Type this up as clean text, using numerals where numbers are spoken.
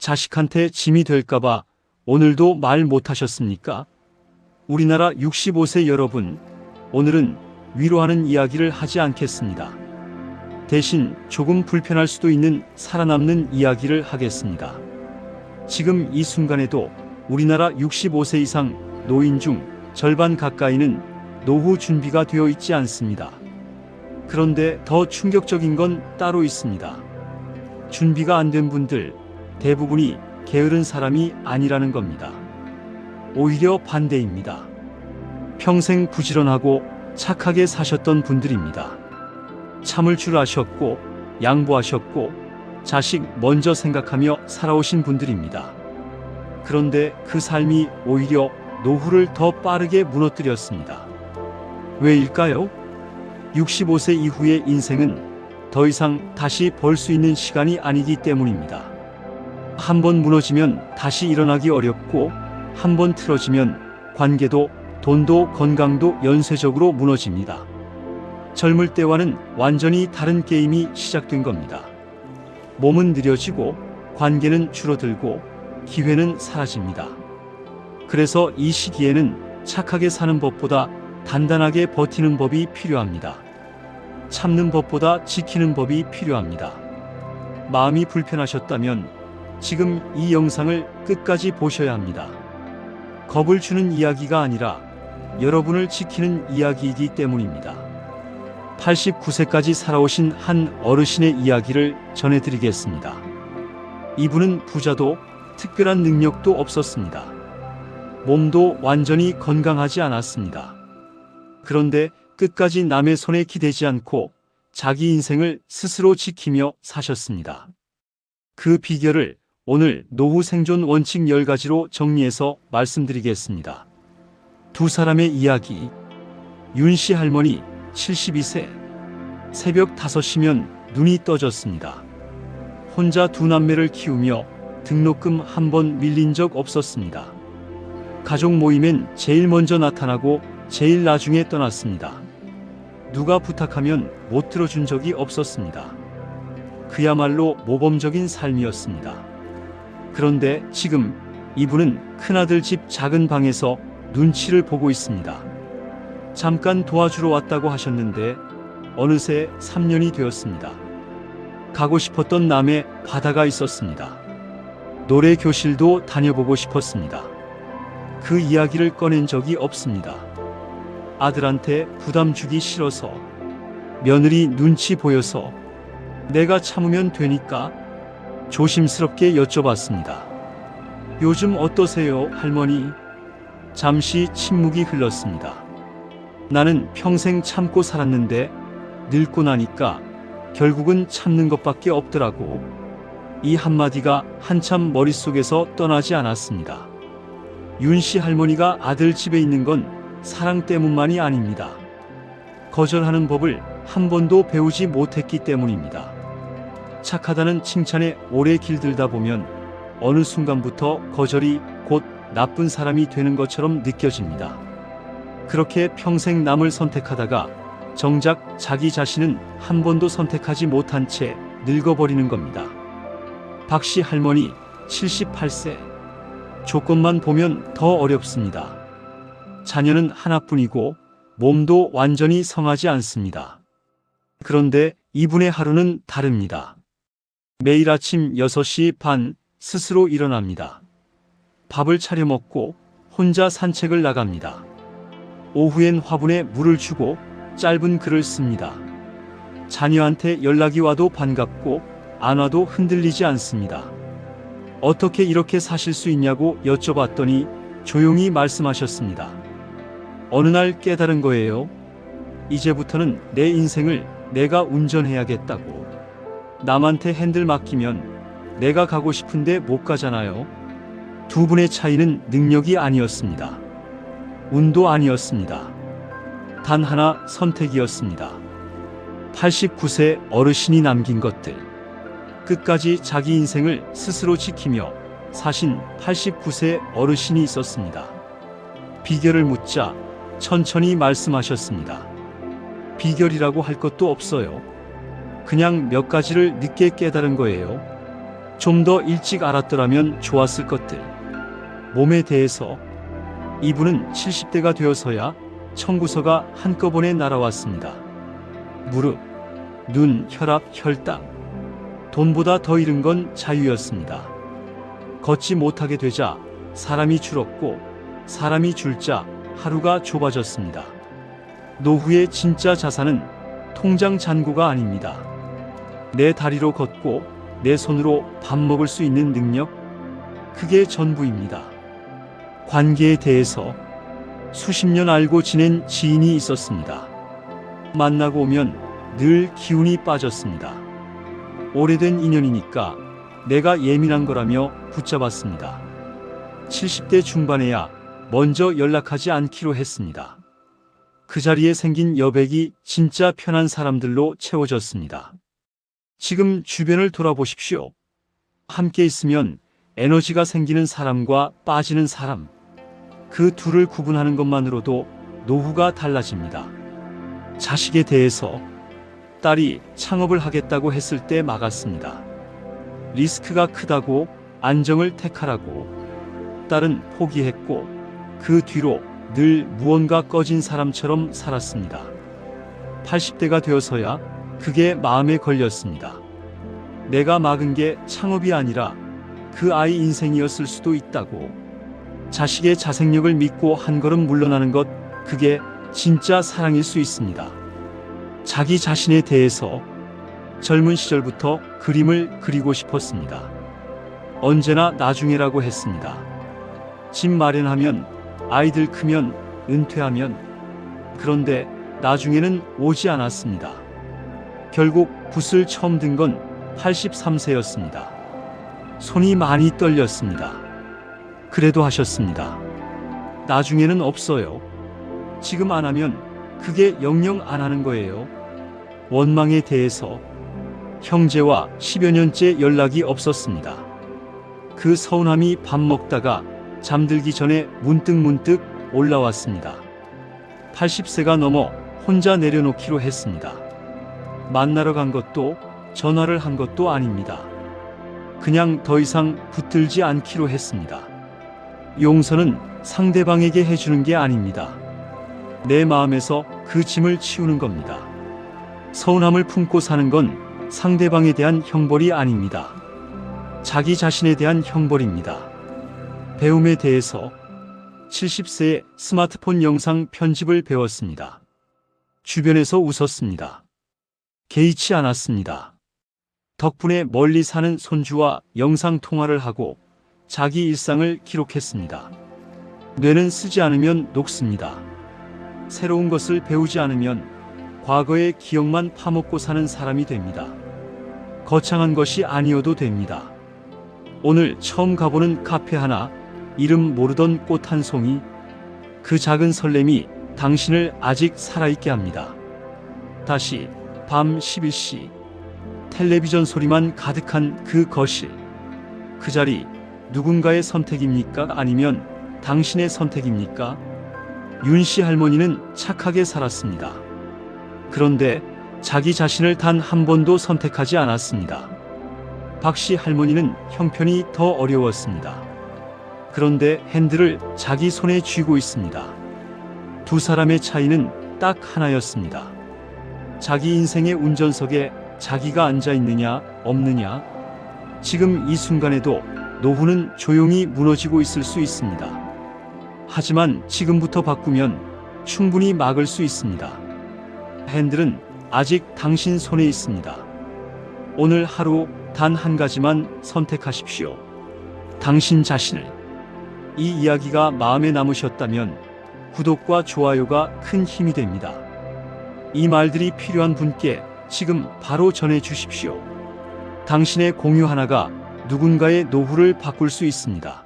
자식한테 짐이 될까봐 오늘도 말 못하셨습니까? 우리나라 65세 여러분, 오늘은 위로하는 이야기를 하지 않겠습니다. 대신 조금 불편할 수도 있는 살아남는 이야기를 하겠습니다. 지금 이 순간에도 우리나라 65세 이상 노인 중 절반 가까이는 노후 준비가 되어 있지 않습니다. 그런데 더 충격적인 건 따로 있습니다. 준비가 안 된 분들 대부분이 게으른 사람이 아니라는 겁니다. 오히려 반대입니다. 평생 부지런하고 착하게 사셨던 분들입니다. 참을 줄 아셨고 양보하셨고 자식 먼저 생각하며 살아오신 분들입니다. 그런데 그 삶이 오히려 노후를 더 빠르게 무너뜨렸습니다. 왜일까요? 65세 이후의 인생은 더 이상 다시 벌 수 있는 시간이 아니기 때문입니다. 한번 무너지면 다시 일어나기 어렵고 한번 틀어지면 관계도 돈도 건강도 연쇄적으로 무너집니다. 젊을 때와는 완전히 다른 게임이 시작된 겁니다. 몸은 느려지고 관계는 줄어들고 기회는 사라집니다. 그래서 이 시기에는 착하게 사는 법보다 단단하게 버티는 법이 필요합니다. 참는 법보다 지키는 법이 필요합니다. 마음이 불편하셨다면 지금 이 영상을 끝까지 보셔야 합니다. 겁을 주는 이야기가 아니라 여러분을 지키는 이야기이기 때문입니다. 89세까지 살아오신 한 어르신의 이야기를 전해드리겠습니다. 이분은 부자도 특별한 능력도 없었습니다. 몸도 완전히 건강하지 않았습니다. 그런데 끝까지 남의 손에 기대지 않고 자기 인생을 스스로 지키며 사셨습니다. 그 비결을 오늘 노후 생존 원칙 10가지로 정리해서 말씀드리겠습니다. 두 사람의 이야기. 윤씨 할머니 72세. 새벽 5시면 눈이 떠졌습니다. 혼자 두 남매를 키우며 등록금 한 번 밀린 적 없었습니다. 가족 모임엔 제일 먼저 나타나고 제일 나중에 떠났습니다. 누가 부탁하면 못 들어준 적이 없었습니다. 그야말로 모범적인 삶이었습니다. 그런데 지금 이분은 큰아들 집 작은 방에서 눈치를 보고 있습니다. 잠깐 도와주러 왔다고 하셨는데 어느새 3년이 되었습니다. 가고 싶었던 남해 바다가 있었습니다. 노래 교실도 다녀보고 싶었습니다. 그 이야기를 꺼낸 적이 없습니다. 아들한테 부담 주기 싫어서, 며느리 눈치 보여서, 내가 참으면 되니까 조심스럽게 여쭤봤습니다. 요즘 어떠세요, 할머니? 잠시 침묵이 흘렀습니다. 나는 평생 참고 살았는데 늙고 나니까 결국은 참는 것밖에 없더라고. 이 한마디가 한참 머릿속에서 떠나지 않았습니다. 윤씨 할머니가 아들 집에 있는 건 사랑 때문만이 아닙니다. 거절하는 법을 한 번도 배우지 못했기 때문입니다. 착하다는 칭찬에 오래 길들다 보면 어느 순간부터 거절이 곧 나쁜 사람이 되는 것처럼 느껴집니다. 그렇게 평생 남을 선택하다가 정작 자기 자신은 한 번도 선택하지 못한 채 늙어버리는 겁니다. 박씨 할머니 78세. 조건만 보면 더 어렵습니다. 자녀는 하나뿐이고 몸도 완전히 성하지 않습니다. 그런데 이분의 하루는 다릅니다. 매일 아침 6시 반 스스로 일어납니다. 밥을 차려 먹고 혼자 산책을 나갑니다. 오후엔 화분에 물을 주고 짧은 글을 씁니다. 자녀한테 연락이 와도 반갑고 안 와도 흔들리지 않습니다. 어떻게 이렇게 사실 수 있냐고 여쭤봤더니 조용히 말씀하셨습니다. 어느 날 깨달은 거예요. 이제부터는 내 인생을 내가 운전해야겠다고. 남한테 핸들 맡기면 내가 가고 싶은데 못 가잖아요. 두 분의 차이는 능력이 아니었습니다. 운도 아니었습니다. 단 하나 선택이었습니다. 89세 어르신이 남긴 것들. 끝까지 자기 인생을 스스로 지키며 사신 89세 어르신이 있었습니다. 비결을 묻자 천천히 말씀하셨습니다. 비결이라고 할 것도 없어요. 그냥 몇 가지를 늦게 깨달은 거예요. 좀 더 일찍 알았더라면 좋았을 것들. 몸에 대해서 이분은 70대가 되어서야 청구서가 한꺼번에 날아왔습니다. 무릎, 눈, 혈압, 혈당. 돈보다 더 잃은 건 자유였습니다. 걷지 못하게 되자 사람이 줄었고 사람이 줄자 하루가 좁아졌습니다. 노후의 진짜 자산은 통장 잔고가 아닙니다. 내 다리로 걷고 내 손으로 밥 먹을 수 있는 능력, 그게 전부입니다. 관계에 대해서 수십 년 알고 지낸 지인이 있었습니다. 만나고 오면 늘 기운이 빠졌습니다. 오래된 인연이니까 내가 예민한 거라며 붙잡았습니다. 70대 중반에야 먼저 연락하지 않기로 했습니다. 그 자리에 생긴 여백이 진짜 편한 사람들로 채워졌습니다. 지금 주변을 돌아보십시오. 함께 있으면 에너지가 생기는 사람과 빠지는 사람. 그 둘을 구분하는 것만으로도 노후가 달라집니다. 자식에 대해서 딸이 창업을 하겠다고 했을 때 막았습니다. 리스크가 크다고 안정을 택하라고. 딸은 포기했고 그 뒤로 늘 무언가 꺼진 사람처럼 살았습니다. 80대가 되어서야 그게 마음에 걸렸습니다. 내가 막은 게 창업이 아니라 그 아이 인생이었을 수도 있다고. 자식의 자생력을 믿고 한 걸음 물러나는 것, 그게 진짜 사랑일 수 있습니다. 자기 자신에 대해서 젊은 시절부터 그림을 그리고 싶었습니다. 언제나 나중에라고 했습니다. 집 마련하면, 아이들 크면, 은퇴하면. 그런데 나중에는 오지 않았습니다. 결국 붓을 처음 든 건 83세였습니다. 손이 많이 떨렸습니다. 그래도 하셨습니다. 나중에는 없어요. 지금 안 하면 그게 영영 안 하는 거예요. 원망에 대해서 형제와 10여 년째 연락이 없었습니다. 그 서운함이 밥 먹다가 잠들기 전에 문득 올라왔습니다. 80세가 넘어 혼자 내려놓기로 했습니다. 만나러 간 것도 전화를 한 것도 아닙니다. 그냥 더 이상 붙들지 않기로 했습니다. 용서는 상대방에게 해주는 게 아닙니다. 내 마음에서 그 짐을 치우는 겁니다. 서운함을 품고 사는 건 상대방에 대한 형벌이 아닙니다. 자기 자신에 대한 형벌입니다. 배움에 대해서 70세에 스마트폰 영상 편집을 배웠습니다. 주변에서 웃었습니다. 개의치 않았습니다. 덕분에 멀리 사는 손주와 영상 통화를 하고 자기 일상을 기록했습니다. 뇌는 쓰지 않으면 녹습니다. 새로운 것을 배우지 않으면 과거의 기억만 파먹고 사는 사람이 됩니다. 거창한 것이 아니어도 됩니다. 오늘 처음 가보는 카페 하나, 이름 모르던 꽃 한 송이, 그 작은 설렘이 당신을 아직 살아있게 합니다. 다시 밤 11시 텔레비전 소리만 가득한 그 거실, 그 자리, 누군가의 선택입니까? 아니면 당신의 선택입니까? 윤씨 할머니는 착하게 살았습니다. 그런데 자기 자신을 단 한 번도 선택하지 않았습니다. 박씨 할머니는 형편이 더 어려웠습니다. 그런데 핸들을 자기 손에 쥐고 있습니다. 두 사람의 차이는 딱 하나였습니다. 자기 인생의 운전석에 자기가 앉아 있느냐, 없느냐. 지금 이 순간에도 노후는 조용히 무너지고 있을 수 있습니다. 하지만 지금부터 바꾸면 충분히 막을 수 있습니다. 핸들은 아직 당신 손에 있습니다. 오늘 하루 단 한 가지만 선택하십시오. 당신 자신을. 이 이야기가 마음에 남으셨다면 구독과 좋아요가 큰 힘이 됩니다. 이 말들이 필요한 분께 지금 바로 전해 주십시오. 당신의 공유 하나가 누군가의 노후를 바꿀 수 있습니다.